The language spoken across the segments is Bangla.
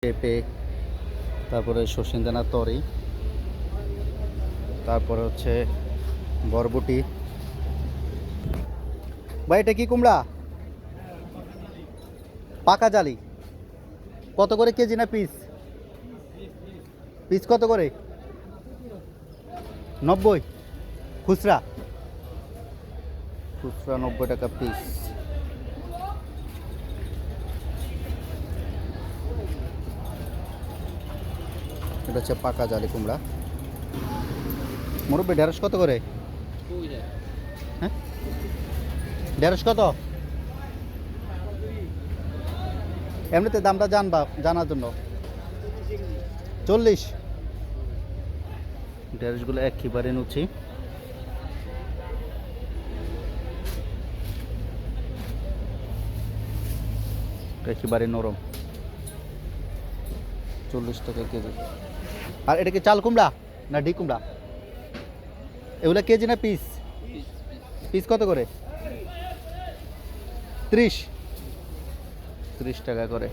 পেঁপে, তারপরে সসিন্দানা তরি, তারপরে হচ্ছে বরবটি। ভাই এটা কি কুমড়া? পাকা জালি। কত করে কেজি না পিস? পিস কত করে? 90 খুচরা? খুচরা 90 টাকা পিস। এটা হচ্ছে পাকা জালি কুমড়া। মুরব্বী ঢেঁড়স কত করে? হ্যাঁ, ঢেঁড়স কত? এমনিতে দামটা জানার জন্য। 40। ঢেঁড়সগুলো একেবারে নুচি। একেবারে নরম। 40 টাকা কেজি। আর এটা কি চাল কুমড়া না ডি কুমড়া? এগুলো কেজি না পিস? পিস কত করে? 30। 30 টাকা করে।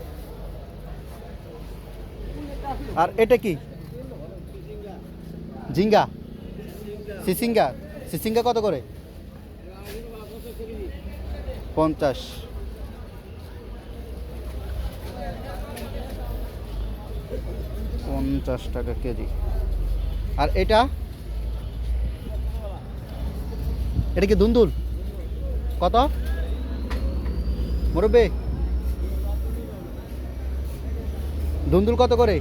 আর এটা কি? ঝিঙ্গা? সিসিঙ্গা? সিসিঙ্গা কত করে? 50। 50 টাকা কেজি। আর এটা? এটা কি দুন্দুল? কত মুরব্বী? দুন্দুল কত করে?